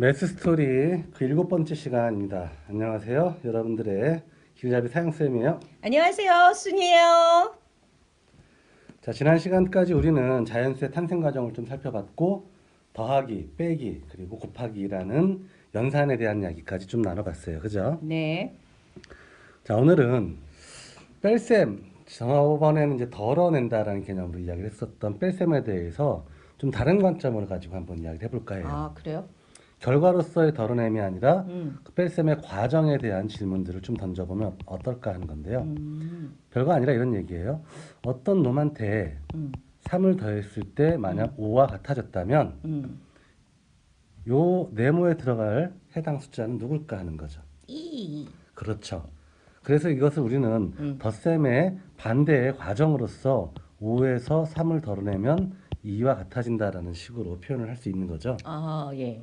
매스 스토리 그 7번째 시간입니다. 안녕하세요. 여러분들의 길잡이 사용쌤이에요. 안녕하세요, 순이에요. 자, 지난 시간까지 우리는 자연수의 탄생 과정을 좀 살펴봤고, 더하기, 빼기, 그리고 곱하기라는 연산에 대한 이야기까지 좀 나눠봤어요. 그죠? 네. 자, 오늘은 뺄셈, 저번에는 이제 덜어낸다라는 개념으로 이야기를 했었던 뺄셈에 대해서 좀 다른 관점을 가지고 한번 이야기를 해볼까 해요. 아, 그래요? 결과로서의 덜어냄이 아니라 음, 그 뺄셈의 과정에 대한 질문들을 좀 던져보면 어떨까 하는 건데요. 음, 별거 아니라 이런 얘기예요. 어떤 놈한테 음, 3을 더했을 때 만약 5와 같아졌다면 음. 요 네모에 들어갈 해당 숫자는 누굴까 하는 거죠. 이. 그렇죠. 그래서 이것을 우리는 음. 덧셈의 반대의 과정으로서 5에서 3을 덜어내면 2와 같아진다라는 식으로 표현을 할 수 있는 거죠. 아, 예.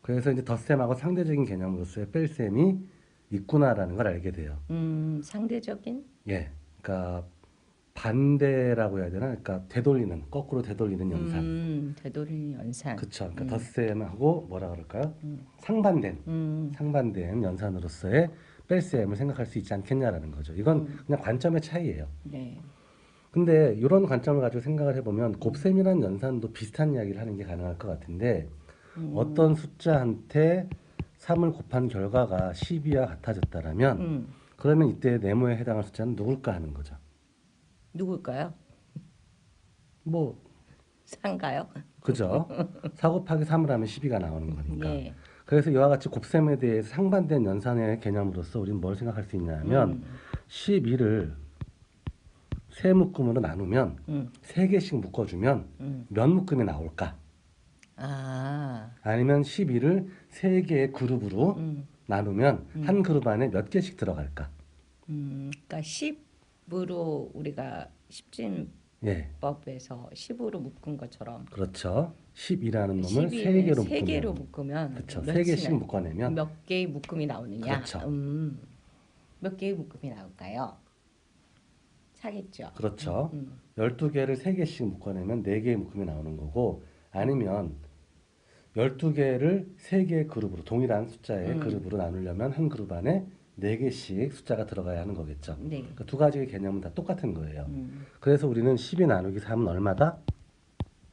그래서 이제 덧셈하고 상대적인 개념으로서의 뺄셈이 있구나라는 걸 알게 돼요. 상대적인? 예. 그러니까 반대라고 해야 되나? 그러니까 되돌리는, 거꾸로 되돌리는 연산. 되돌리는 연산. 그쵸. 그러니까 덧셈하고 뭐라 그럴까요? 음, 상반된, 음, 상반된 연산으로서의 뺄셈을 생각할 수 있지 않겠냐라는 거죠. 이건 그냥 관점의 차이예요. 네. 근데 이런 관점을 가지고 생각을 해보면 곱셈이라는 연산도 비슷한 이야기를 하는 게 가능할 것 같은데 어떤 숫자한테 3을 곱한 결과가 12와 같아졌다라면 음, 그러면 이때 네모에 해당할 숫자는 누굴까 하는 거죠. 누굴까요? 뭐 상가요? 그죠? 4 곱하기 3을 하면 12가 나오는 거니까. 예. 그래서 이와 같이 곱셈에 대해서 상반된 연산의 개념으로서 우리는 뭘 생각할 수 있냐 하면 12를 세 묶음으로 나누면 음, 세 개씩 묶어주면 음. 몇 묶음이 나올까? 아, 아니면 12를 세 개의 그룹으로 음, 나누면 음. 한 그룹 안에 몇 개씩 들어갈까? 그러니까 10으로 우리가 예, 10진법에서 10으로 묶은 것처럼 그렇죠. 10이라는 놈을 세 12는 개로 세 개로 묶으면, 묶으면 그렇죠. 세 개씩 몇이나 묶어내면, 몇 개의 묶음이 나오느냐? 그렇죠. 몇 개의 묶음이 나올까요? 사겠죠. 그렇죠. 음. 12개를 세 개씩 묶어내면 네 개의 묶음이 나오는 거고, 아니면 12개를 세 개의 그룹으로, 동일한 숫자의 그룹으로 나누려면 한 그룹 안에 네 개씩 숫자가 들어가야 하는 거겠죠. 네. 그러니까 두 가지의 개념은 다 똑같은 거예요. 음. 그래서 우리는 12 나누기 3은 얼마다?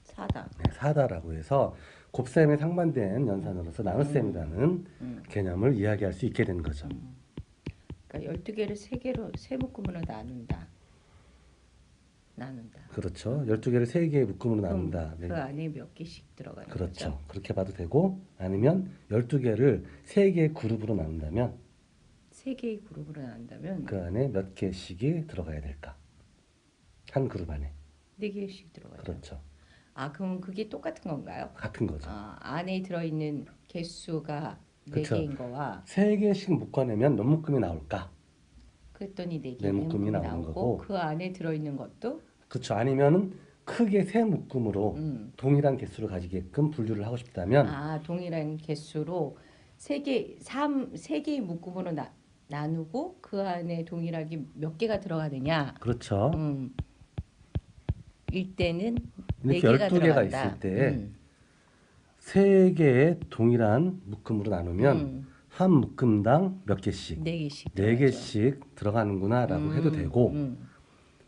사다. 네, 4다라고 해서 곱셈에 상반된 연산으로서 나눗셈이라는 개념을 이야기할 수 있게 된 거죠. 그러니까 12개를 세 개로 세 묶음으로 나눈다. 나눈다. 그렇죠. 12개를 세 개의 묶음으로 그럼 나눈다. 네. 그 안에 몇 개씩 들어가는 그렇죠. 거죠? 그렇게 봐도 되고 아니면 12개를 세 개의 그룹으로 나눈다면 세 개의 그룹으로 나눈다면 그 안에 몇 개씩이 들어가야 될까? 한 그룹 안에. 네 개씩 들어가죠. 그렇죠. 아, 그럼 그게 똑같은 건가요? 같은 거죠. 아, 안에 들어있는 개수가 네 그렇죠. 개인 거와 세 개씩 묶어내면 몇 묶음이 나올까? 그랬더니 네 네 개의 묶음이 묶음이 나오는 나오고 거고. 그 안에 들어있는 것도 그렇죠. 아니면은 크게 세 묶음으로 동일한 개수를 가지게끔 분류를 하고 싶다면 아, 동일한 개수로 세 개의 묶음으로 나누고 그 안에 동일하게 몇 개가 들어가느냐? 그렇죠. 일때는 네 이렇게 개가 12개가 들어간다. 있을 때 세 개의 동일한 묶음으로 나누면 한 묶음당 몇 개씩? 네 개씩 네 들어가죠. 개씩 들어가는구나라고 해도 되고 음,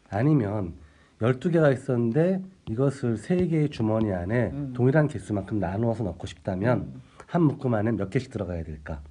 아니면 12개가 있었는데 이것을 세 개의 주머니 안에 동일한 개수만큼 나누어서 넣고 싶다면 한 묶음 안에 몇 개씩 들어가야 될까?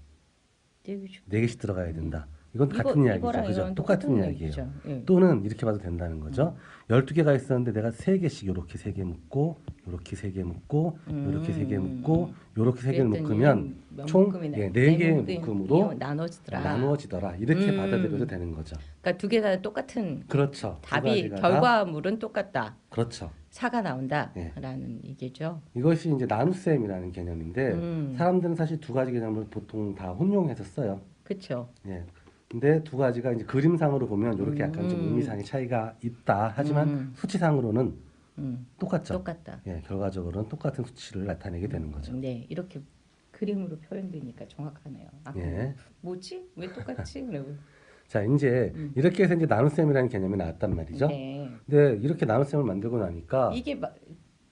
네 개씩. 네 개씩 들어가야 된다. 이건 같은 이야기죠. 이거랑 그죠? 이거랑 똑같은 이야기예요. 얘기죠. 예. 또는 이렇게 봐도 된다는 거죠. 12개가 있었는데 내가 세 개씩 요렇게 세 개 묶고 요렇게 세 개 묶고 요렇게 세 개 묶고 요렇게 세 개를 그랬더니 묶으면 몇 총 묶음이 네 개의 묶음이 묶음으로 나눠지더라. 나누어지더라. 이렇게 받아들여도 되는 거죠. 그러니까 두 개 다 똑같은 그렇죠. 두 답이 가지가 다 결과물은 똑같다. 그렇죠. 사가 예. 나온다라는 얘기죠. 이것이 이제 나눗셈이라는 개념인데 사람들은 사실 두 가지 개념을 보통 다 혼용해서 써요. 그렇죠. 예. 근데 두 가지가 이제 그림상으로 보면 이렇게 약간 좀 의미상의 차이가 있다. 하지만 수치상으로는 똑같죠. 똑같다. 예, 결과적으로는 똑같은 수치를 나타내게 되는 거죠. 네, 이렇게 그림으로 표현되니까 정확하네요. 아, 예. 뭐지? 왜 똑같지? 그러고. 자, 이제 이렇게 해서 이제 나눗셈이라는 개념이 나왔단 말이죠. 네. 근데 이렇게 나눗셈을 만들고 나니까 이게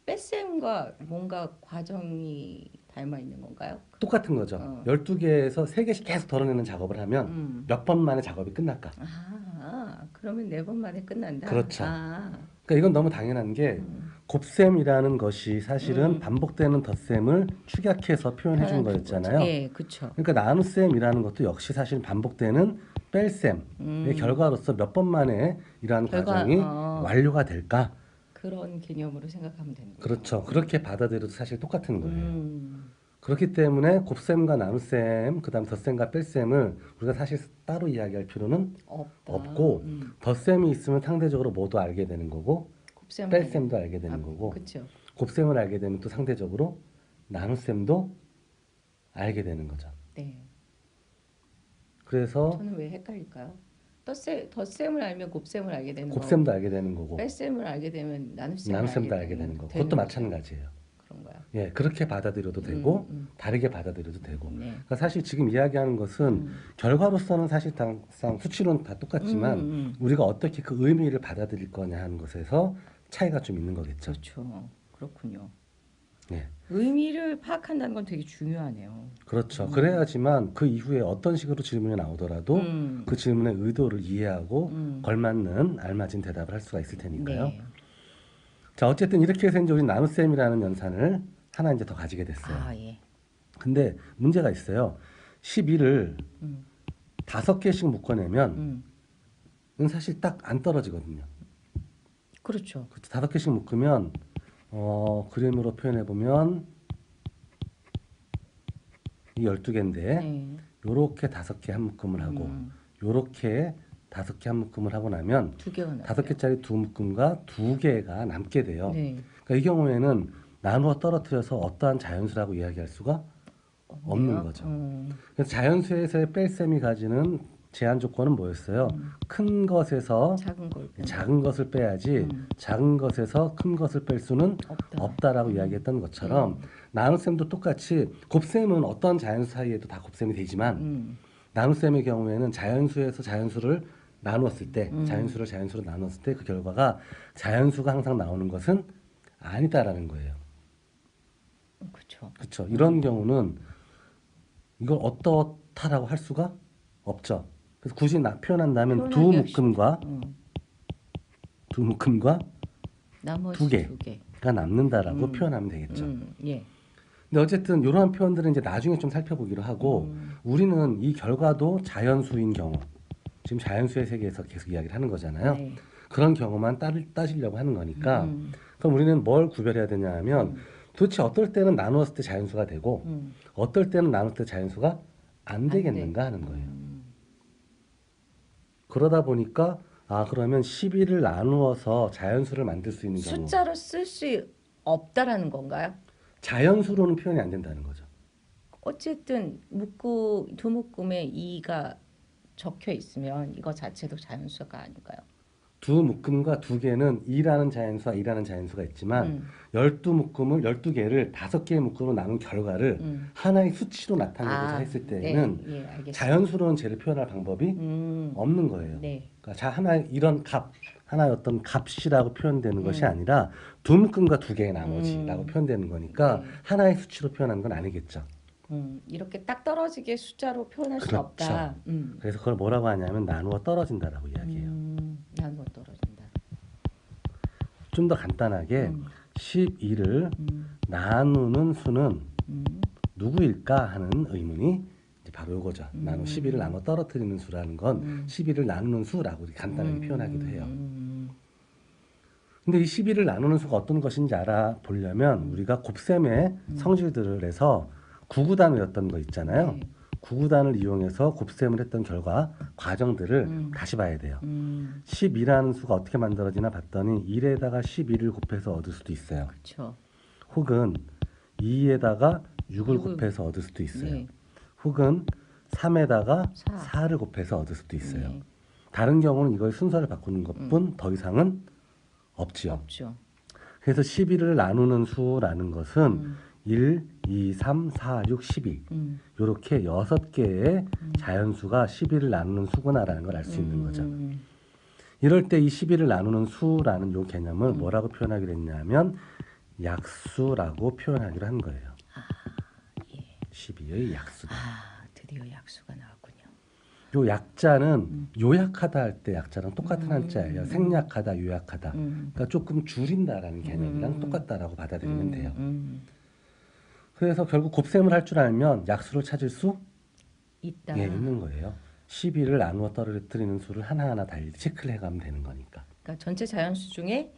뺄셈과 뭔가 과정이 닮아 있는 건가요? 똑같은 거죠. 어. 12개에서 3개씩 계속 덜어내는 작업을 하면 몇 번 만에 작업이 끝날까? 그러면 4번 만에 끝난다. 그렇죠. 아, 그러니까 이건 너무 당연한 게 곱셈이라는 것이 사실은 반복되는 덧셈을 축약해서 표현해 준 편한 거였잖아요. 예, 그렇죠. 그러니까 나눗셈이라는 것도 역시 사실 반복되는 뺄셈의 결과로서 몇 번 만에 이러한 과정이 완료가 될까? 그런 개념으로 생각하면 되는 거죠. 그렇죠. 그렇게 받아들여도 사실 똑같은 거예요. 음, 그렇기 때문에 곱셈과 나눗셈, 그다음 덧셈과 뺄셈을 우리가 사실 따로 이야기할 필요는 없다. 없고 덧셈이 있으면 상대적으로 뭐도 알게 되는 거고 곱셈 뺄셈도 알게 되는 거고 그렇죠. 곱셈을 알게 되면 또 상대적으로 나눗셈도 알게 되는 거죠. 네. 그래서 저는 왜 헷갈릴까요? 덧셈을 알면 곱셈을 알게 되는 곱셈도 거고, 알게 되는 거고 뺄셈을 알게 되면 나눗셈을 나눗셈도 알게 되는 거고 그것도 마찬가지예요. 그런가요? 예, 그렇게 받아들여도 되고 다르게 받아들여도 되고. 네. 그러니까 사실 지금 이야기하는 것은 결과로서는 사실상 수치로는 다 똑같지만 우리가 어떻게 그 의미를 받아들일 거냐 하는 것에서 차이가 좀 있는 거겠죠. 그렇죠. 그렇군요. 네, 의미를 파악한다는 건 되게 중요하네요. 그렇죠. 그래야지만 그 이후에 어떤 식으로 질문이 나오더라도 그 질문의 의도를 이해하고 걸맞는 알맞은 대답을 할 수가 있을 테니까요. 네. 자, 어쨌든 이렇게 해서 이제 우리 나눗셈이라는 연산을 하나 이제 더 가지게 됐어요. 아, 예. 근데 문제가 있어요. 12를 5개씩 묶어내면 사실 딱 안 떨어지거든요. 그렇죠. 5개씩 묶으면 그림으로 표현해 보면 이 12개인데 네. 요렇게 5개 한 묶음을 하고 요렇게 5개 한 묶음을 하고 나면 2개가 나요. 5개짜리 2묶음과 2개가 남게 돼요. 네. 그러니까 이 경우에는 나누어 떨어뜨려서 어떠한 자연수라고 이야기할 수가 없는 거죠. 그래서 자연수에서의 뺄셈이 가지는 제한 조건은 뭐였어요? 큰 것에서 작은 것을 빼야지 작은 것에서 큰 것을 뺄 수는 없다라고 이야기했던 것처럼 나눗셈도 똑같이 곱셈은 어떤 자연수 사이에도 다 곱셈이 되지만 나눗셈의 경우에는 자연수에서 자연수를 나누었을 때 자연수를 자연수로 나누었을 때 그 결과가 자연수가 항상 나오는 것은 아니다라는 거예요. 그렇죠. 그렇죠. 이런 경우는 이걸 어떻다라고 할 수가 없죠. 그래서 굳이 표현한다면 두 묶음과 나머지 2개가 남는다라고 표현하면 되겠죠. 예. 근데 어쨌든 이러한 표현들은 이제 나중에 좀 살펴보기로 하고 우리는 이 결과도 자연수인 경우, 지금 자연수의 세계에서 계속 이야기를 하는 거잖아요. 네. 그런 경우만 따지려고 하는 거니까 그럼 우리는 뭘 구별해야 되냐 하면 도대체 어떨 때는 나누었을 때 자연수가 되고 어떨 때는 나눴을 때 자연수가 안 되겠는가 하는 거예요. 그러다 보니까 그러면 12를 나누어서 자연수를 만들 수 있는 경우 숫자로 쓸 수 없다라는 건가요? 자연수로는 표현이 안 된다는 거죠. 어쨌든 두 묶음에 2가 적혀 있으면 이거 자체도 자연수가 아닐까요? 두 묶음과 2개는 2라는 자연수와 2라는 자연수가 있지만 12묶음을 12개를 5개의 묶음으로 나눈 결과를 하나의 수치로 나타내고자 했을 때에는 네, 자연수로는 쟤를 표현할 방법이 없는 거예요. 네. 그러니까 이런 하나의 어떤 값이라고 표현되는 것이 아니라 두 묶음과 2개의 나머지라고 표현되는 거니까 하나의 수치로 표현한 건 아니겠죠. 이렇게 딱 떨어지게 숫자로 표현할 수 없다. 그래서 그걸 뭐라고 하냐면 나누어 떨어진다라고 이야기해요. 나누어 떨어진다. 좀 더 간단하게 12를 나누는 수는 누구일까 하는 의문이 이제 바로 이거죠. 12를 나누어 떨어뜨리는 수라는 건 12를 나누는 수라고 간단하게 표현하기도 해요. 근데 이 12를 나누는 수가 어떤 것인지 알아보려면 우리가 곱셈의 성질들을 해서 구구단 외웠던 거 있잖아요. 네. 구구단을 이용해서 곱셈을 했던 결과 과정들을 다시 봐야 돼요. 12라는 수가 어떻게 만들어지나 봤더니 1에다가 12를 곱해서 얻을 수도 있어요. 그렇죠. 혹은 2에다가 6을 곱해서 얻을 수도 있어요. 네. 혹은 3에다가 4. 4를 곱해서 얻을 수도 있어요. 네. 다른 경우는 이걸 순서를 바꾸는 것뿐 더 이상은 없지요. 없죠. 그래서 12를 나누는 수라는 것은 1, 2, 3, 4, 6, 12 이렇게 6개의 자연수가 12를 나누는 수구나라는 걸 알 수 있는 거죠. 이럴 때 이 12를 나누는 수라는 요 개념을 뭐라고 표현하기로 했냐면 약수라고 표현하기로 한 거예요. 12의 약수다. 아, 드디어 약수가 나왔군요. 요 약자는 요약하다 할 때 약자랑 똑같은 한자예요. 생략하다, 요약하다. 그러니까 조금 줄인다라는 개념이랑 똑같다라고 받아들이면 돼요. 그래서 결국 곱셈을 할 줄 알면 약수를 찾을 수 있다. 예, 있는 거예요. 12를 나누어 떨어뜨리는 수를 하나하나 달리 체크를 해가면 되는 거니까. 그러니까 전체 자연수 중에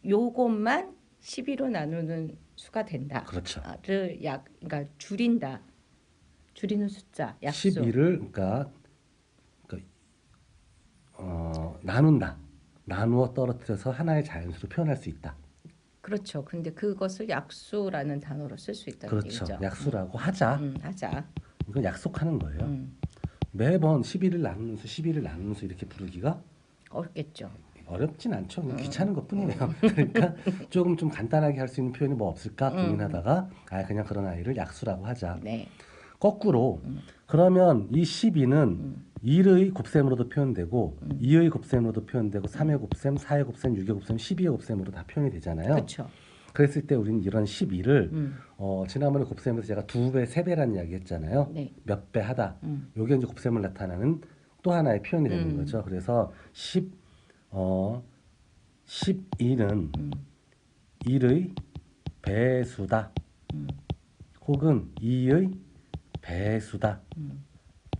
요것만 12로 나누는 수가 된다. 그렇죠. 를 그러니까 줄인다. 줄이는 숫자, 약수. 12를 그러니까 나눈다. 나누어 떨어뜨려서 하나의 자연수로 표현할 수 있다. 그렇죠. 근데 그것을 약수라는 단어로 쓸 수 있다는 그렇죠. 얘기죠. 약수라고 하자. 하자. 이건 약속하는 거예요. 매번 12를 나누는 수, 12를 나누는 수 이렇게 부르기가 어렵겠죠. 어렵진 않죠. 그냥 귀찮은 것뿐이에요. 그러니까 조금 좀 간단하게 할 수 있는 표현이 뭐 없을까 고민하다가 그냥 그런 아이를 약수라고 하자. 네. 거꾸로 그러면 이 12는 1의 곱셈으로도 표현되고 2의 곱셈으로도 표현되고 3의 곱셈, 4의 곱셈, 6의 곱셈, 12의 곱셈으로 다 표현이 되잖아요. 그렇죠. 그랬을 때 우리는 이런 12를 지난번에 곱셈에서 제가 2배, 3배라는 이야기 했잖아요. 네. 몇 배 하다. 요게 이제 곱셈을 나타내는 또 하나의 표현이 되는 거죠. 그래서 12는 1의 배수다. 혹은 2의 배수다.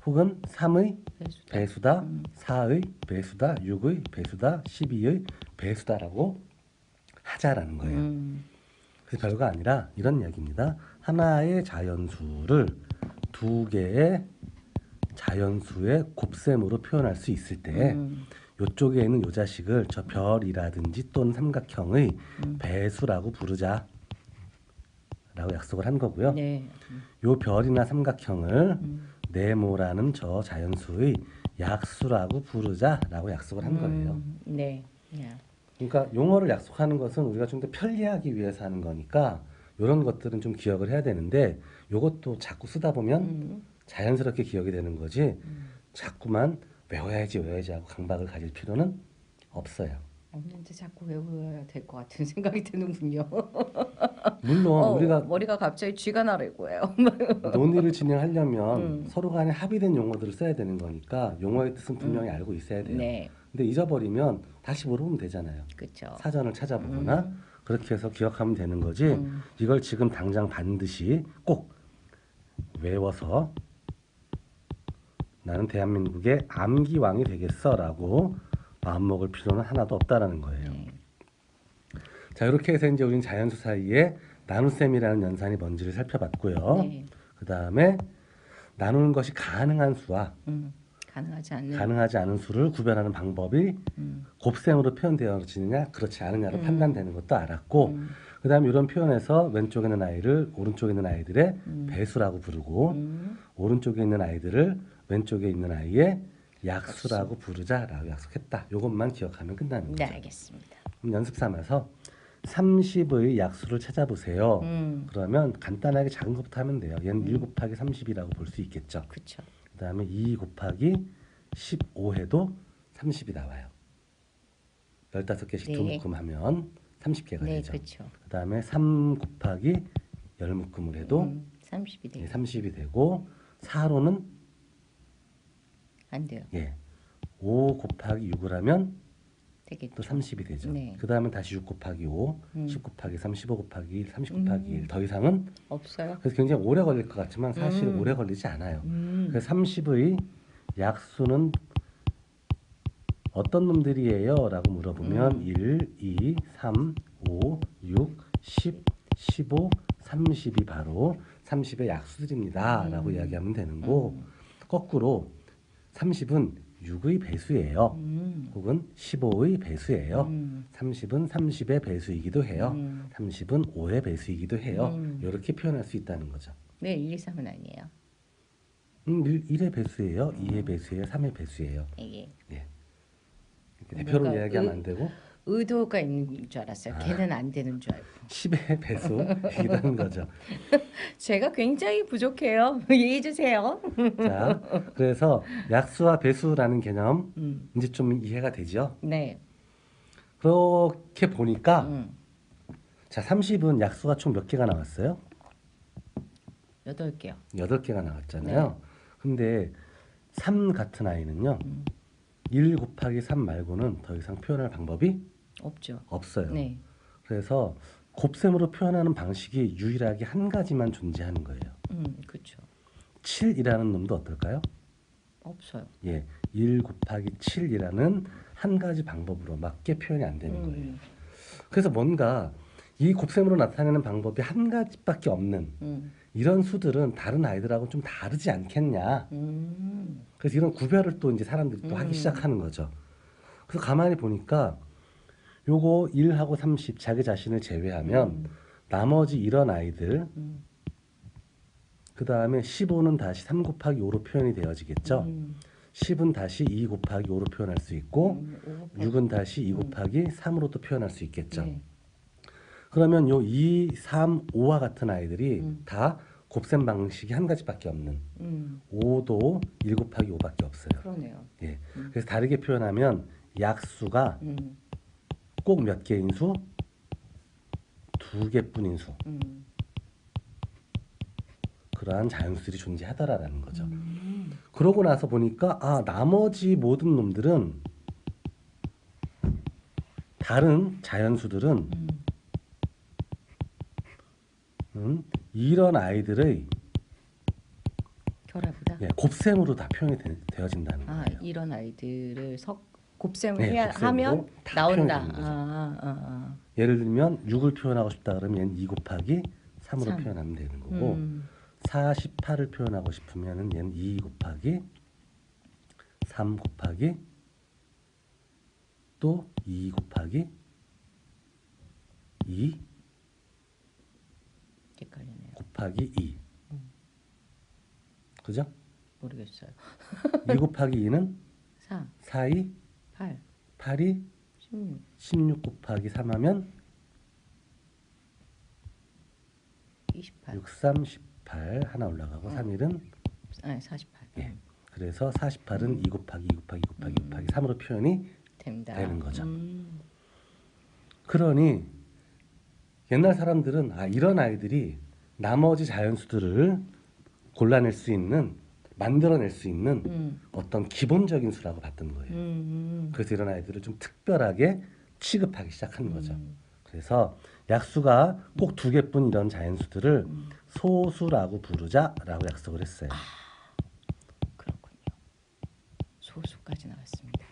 혹은 3의 배수다, 4의 배수다, 6의 배수다, 12의 배수다라고 하자라는 거예요. 그래서 별거 아니라 이런 이야기입니다. 하나의 자연수를 두 개의 자연수의 곱셈으로 표현할 수 있을 때 이쪽에 있는 요 자식을 저 별이라든지 또는 삼각형의 배수라고 부르자 라고 약속을 한 거고요. 네. 요 별이나 삼각형을 네모라는 저 자연수의 약수라고 부르자라고 약속을 한 거예요. 네. 네. 그러니까 용어를 약속하는 것은 우리가 좀 더 편리하기 위해서 하는 거니까 이런 것들은 좀 기억을 해야 되는데 이것도 자꾸 쓰다 보면 자연스럽게 기억이 되는 거지 자꾸만 외워야지 하고 강박을 가질 필요는 없어요. 없는데 자꾸 외워야 될 것 같은 생각이 드는군요. 물론 우리가 머리가 갑자기 쥐가 나르고 해요. 논의를 진행하려면 서로 간에 합의된 용어들을 써야 되는 거니까 용어의 뜻은 분명히 알고 있어야 돼요. 네. 근데 잊어버리면 다시 물어보면 되잖아요. 그렇죠. 사전을 찾아보거나 그렇게 해서 기억하면 되는 거지 이걸 지금 당장 반드시 꼭 외워서 나는 대한민국의 암기왕이 되겠어라고 마음먹을 필요는 하나도 없다라는 거예요. 자, 이렇게 해서 이제 우리는 자연수 사이에 나눗셈이라는 연산이 뭔지를 살펴봤고요. 네. 그 다음에 나누는 것이 가능한 수와 가능하지 않은 수를 구별하는 방법이 곱셈으로 표현되어지느냐 그렇지 않느냐로 판단되는 것도 알았고 그 다음에 이런 표현에서 왼쪽에 있는 아이를 오른쪽에 있는 아이들의 배수라고 부르고 오른쪽에 있는 아이들을 왼쪽에 있는 아이의 약수라고 부르자라고 약속했다. 이것만 기억하면 끝나는 거죠. 네, 알겠습니다. 그럼 연습 삼아서 30의 약수를 찾아보세요. 그러면 간단하게 작은 것부터 하면 돼요. 얘는 1 곱하기 30이라고 볼 수 있겠죠. 그렇죠. 그 다음에 2 곱하기 15 해도 30이 나와요. 15개씩 네. 두 묶음 하면 30개가 네, 되죠. 그렇죠. 그 다음에 3 곱하기 10묶음을 해도 30이 돼요. 30이 되고 4로는 안 돼요. 5 곱하기 6을 하면 되겠죠. 또 30이 되죠. 네. 그 다음에 다시 6 곱하기 5, 10 곱하기 3, 15 곱하기 1, 30 곱하기 1. 더 이상은 없어요. 그래서 굉장히 오래 걸릴 것 같지만 사실 오래 걸리지 않아요. 그래서 30의 약수는 어떤 놈들이에요? 라고 물어보면 1, 2, 3, 5, 6, 10, 15, 30이 바로 30의 약수들입니다. 라고 이야기하면 되는 거 거꾸로 30은 6의 배수예요. 혹은 15의 배수예요. 30은 30의 배수이기도 해요. 30은 5의 배수이기도 해요. 이렇게 표현할 수 있다는 거죠. 네, 1, 2, 3은 아니에요. 1의 배수예요. 2의 배수예요. 3의 배수예요. 이게 예. 이렇게 대표로 뭔가 이야기하면 안 되고 의도가 있는 줄 알았어요. 걔는 안 되는 줄 알고. 10의 배수이기도 하는 거죠. 제가 굉장히 부족해요. 이해해 주세요. 자, 그래서 약수와 배수라는 개념 이제 좀 이해가 되죠. 네. 그렇게 보니까 자, 30은 약수가 총 몇 개가 나왔어요? 8개요. 8개가 나왔잖아요. 근데 3 같은 아이는요. 음. 1 곱하기 3 말고는 더 이상 표현할 방법이 없죠. 없어요. 네. 그래서 곱셈으로 표현하는 방식이 유일하게 한 가지만 존재하는 거예요. 그렇죠. 7이라는 놈도 어떨까요? 없어요. 예, 1 곱하기 7이라는 한 가지 방법으로 맞게 표현이 안 되는 거예요. 그래서 뭔가 이 곱셈으로 나타내는 방법이 한 가지밖에 없는 이런 수들은 다른 아이들하고 좀 다르지 않겠냐. 그래서 이런 구별을 또 이제 사람들이 또 하기 시작하는 거죠. 그래서 가만히 보니까 요거 1하고 30 자기 자신을 제외하면 나머지 이런 아이들 그 다음에 15는 다시 3 곱하기 5로 표현이 되어지겠죠. 10은 다시 2 곱하기 5로 표현할 수 있고 6은 다시 2 곱하기 3으로 또 표현할 수 있겠죠. 네. 그러면 요 2, 3, 5와 같은 아이들이 다 곱셈 방식이 한 가지밖에 없는 5도 1 곱하기 5밖에 없어요. 그러네요. 예. 그래서 다르게 표현하면 약수가 꼭 몇 개인 수? 2개뿐인 수. 그러한 자연수들이 존재하더라라는 거죠. 그러고 나서 보니까 아 나머지 모든 놈들은 다른 자연수들은 이런 아이들의 결합이다. 예, 곱셈으로 다 표현이 되어진다는 아, 거예요. 이런 아이들을 곱셈을 네, 해야 곱셈으로 하면 다 나온다. 표현이 되는 거죠. 아. 예를 들면 6을 표현하고 싶다 그러면 얘는 2 곱하기 3으로 3. 표현하면 되는 거고 48을 표현하고 싶으면 얘는 2 곱하기 3 곱하기 또 2 곱하기 2 헷갈리네요. 곱하기 2 그죠? 모르겠어요. 2 곱하기 2는 4, 4, 2, 8, 8이 16. 16 곱하기 3 하면 28. 6, 3, 18 하나 올라가고 3, 1은 아니, 48. 예. 그래서 48은 2 곱하기 2 곱하기 2 곱하기 2 곱하기 3으로 표현이 됩니다. 되는 거죠. 그러니 옛날 사람들은 아 이런 아이들이 나머지 자연수들을 골라낼 수 있는 만들어낼 수 있는 어떤 기본적인 수라고 봤던 거예요. 그래서 이런 아이들을 좀 특별하게 취급하기 시작한 거죠. 그래서 약수가 꼭 2개뿐 이런 자연수들을 소수라고 부르자라고 약속을 했어요. 그렇군요. 소수까지 나왔습니다.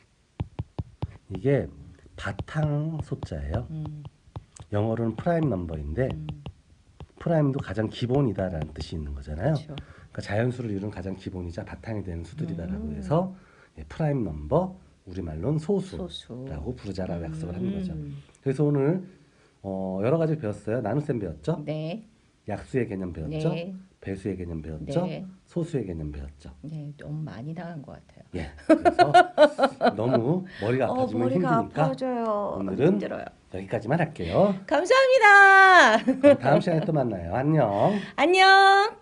이게 바탕 소자예요. 영어로는 프라임 넘버인데 프라임도 가장 기본이다라는 뜻이 있는 거잖아요. 그렇죠. 그러니까 자연수를 이룬 가장 기본이자 바탕이 되는 수들이다라고 해서 예, 프라임 넘버 우리말로는 소수라고 부르자라고 약속을 하는 거죠. 그래서 오늘 여러 가지 배웠어요. 나눗셈 배웠죠. 네. 약수의 개념 배웠죠. 네. 배수의 개념 배웠죠. 네. 소수의 개념 배웠죠. 네, 너무 많이 나간 것 같아요. 예. 그래서 너무 머리가 아파지면 머리가 힘드니까 아파져요. 오늘은 힘들어요. 여기까지만 할게요. 감사합니다. 그럼 다음 시간에 또 만나요. 안녕. 안녕.